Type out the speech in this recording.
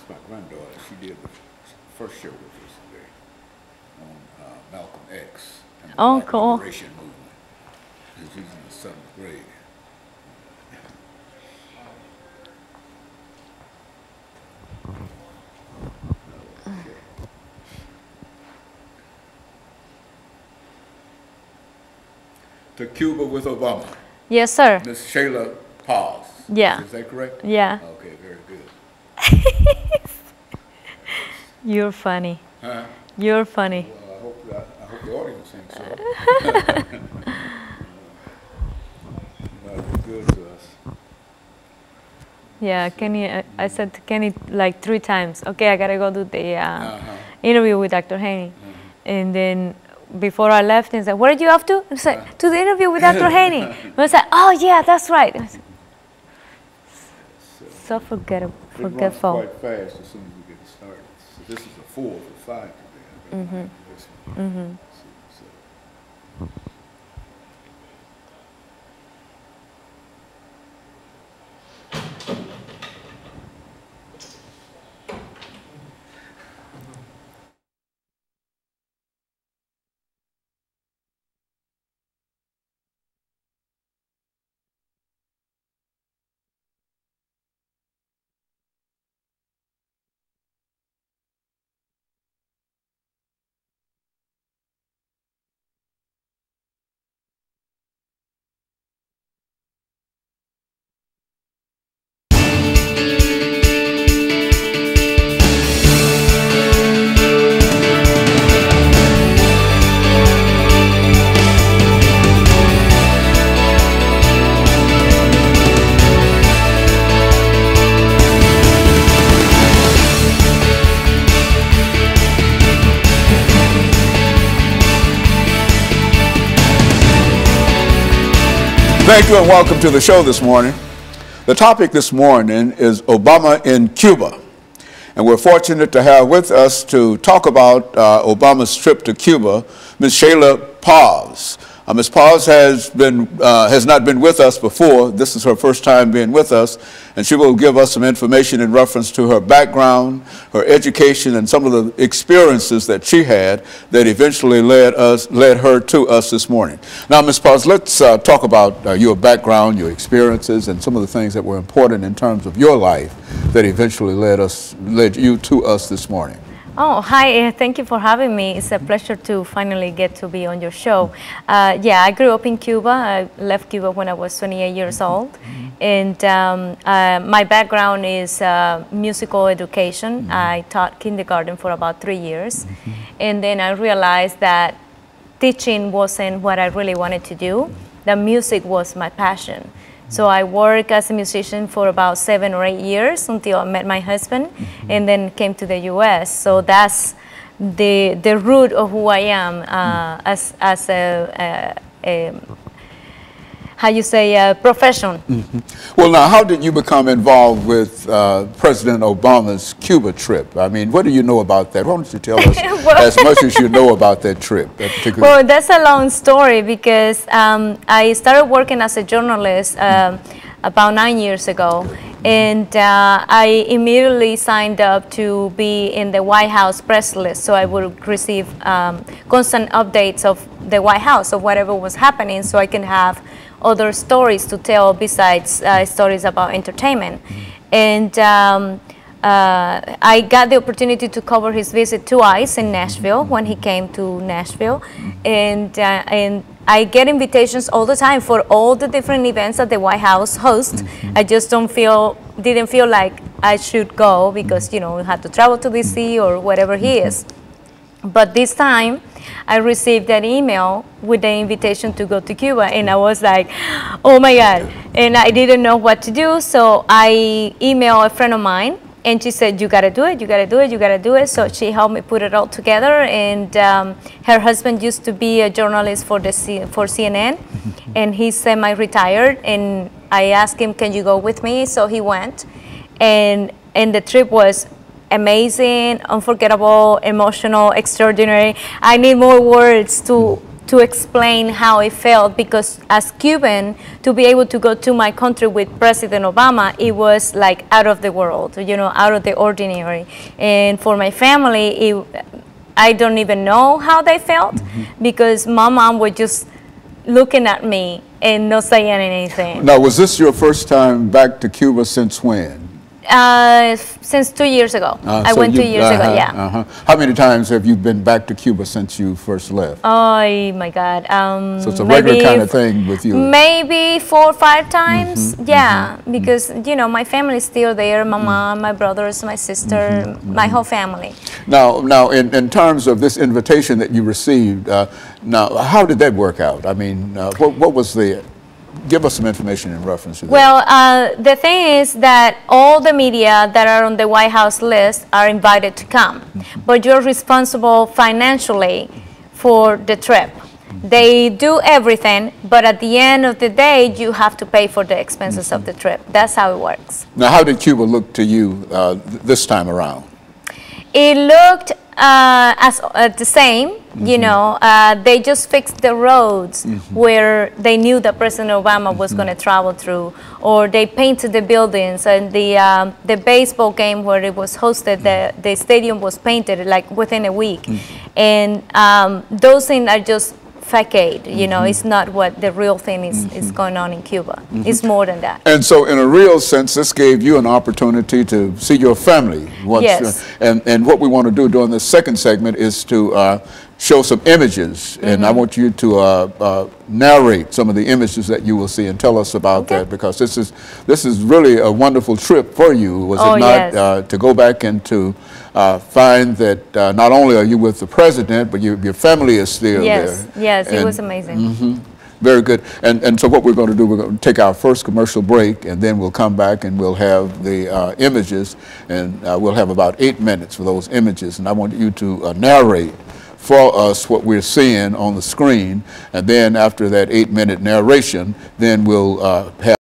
my granddaughter. She did the first show with us today on Malcolm X and the Oh, Black cool. Liberation Movement. She's in the 7th grade. To Cuba with Obama. Yes, sir. Miss Shayla Paz. Yeah. Is that correct? Yeah. Okay, very good. You're funny. Huh? You're funny. Well, I hope the audience thinks so. Good to us. Yeah, Kenny, I said to Kenny like 3 times, okay, I gotta go do the interview with Dr. Haney. And then before I left, he said, what did you have to? I said, to the interview with Dr. Haney. I was like, oh yeah, that's right. I said, so forgetful. It runs quite fast as soon as we get started. So this is a 4 for 5 today. Thank you and welcome to the show this morning. The topic this morning is Obama in Cuba. And we're fortunate to have with us to talk about Obama's trip to Cuba, Ms. Shayla Paz. Ms. Paz has not been with us before. This is her first time being with us, and she will give us some information in reference to her background, her education, and some of the experiences that she had that eventually led her to us this morning. Now, Ms. Paz, let's talk about your background, your experiences, and some of the things that were important in terms of your life that eventually led you to us this morning. Oh, hi, thank you for having me. It's a pleasure to finally get to be on your show. Yeah, I grew up in Cuba. I left Cuba when I was 28 years old. And my background is musical education. I taught kindergarten for about 3 years. And then I realized that teaching wasn't what I really wanted to do. The music was my passion. So I worked as a musician for about 7 or 8 years until I met my husband, and then came to the U.S. So that's the root of who I am as a how you say, profession. Well, now, how did you become involved with President Obama's Cuba trip? I mean, what do you know about that? Why don't you tell us as much as you know about that trip? Well, that's a long story because I started working as a journalist about 9 years ago. And I immediately signed up to be in the White House press list, so I would receive constant updates of the White House, of whatever was happening, so I can have other stories to tell besides stories about entertainment. And I got the opportunity to cover his visit twice in Nashville when he came to Nashville, and I get invitations all the time for all the different events that the White House hosts. I just didn't feel like I should go because, you know, we had to travel to DC or whatever he is. But this time, I received an email with the invitation to go to Cuba, and I was like, oh my God. And I didn't know what to do, so I emailed a friend of mine, and she said, you gotta do it, you gotta do it, you gotta do it. So she helped me put it all together, and her husband used to be a journalist for CNN, and he's semi-retired, and I asked him, can you go with me? So he went, and the trip was amazing, unforgettable, emotional, extraordinary. I need more words to to explain how I felt, because as Cuban, to be able to go to my country with President Obama, it was like out of the world, you know, out of the ordinary. And for my family, I don't even know how they felt, because my mom was just looking at me and not saying anything. Now, was this your first time back to Cuba since when? Since 2 years ago. I went 2 years ago, yeah. How many times have you been back to Cuba since you first left? Oh my God. So it's a regular kind of thing with you? Maybe 4 or 5 times, yeah. Because, you know, my family is still there. My mom, my brothers, my sister, my whole family. Now, in terms of this invitation that you received, now, how did that work out? I mean, what was the... Give us some information in reference to that. Well, the thing is that all the media that are on the White House list are invited to come, but you're responsible financially for the trip. They do everything, but at the end of the day, you have to pay for the expenses of the trip. That's how it works. Now, how did Cuba look to you this time around? It looked as the same, you know. They just fixed the roads where they knew that President Obama was going to travel through, or they painted the buildings, and the baseball game where it was hosted, the stadium was painted like within a week. And those things are just facade, you know. It's not what the real thing is going on in Cuba. It's more than that. And so in a real sense, this gave you an opportunity to see your family. Once, yes. And what we want to do during the second segment is to show some images, and I want you to narrate some of the images that you will see and tell us about that, because this is really a wonderful trip for you, was it not? Yes. To go back and to find that not only are you with the president, but your family is still there. Yes, it was amazing. Very good. And so what we're going to do, we're going to take our first commercial break, and then we'll come back and we'll have the images, and we'll have about 8 minutes for those images. And I want you to narrate for us what we're seeing on the screen, and then after that 8-minute narration, then we'll have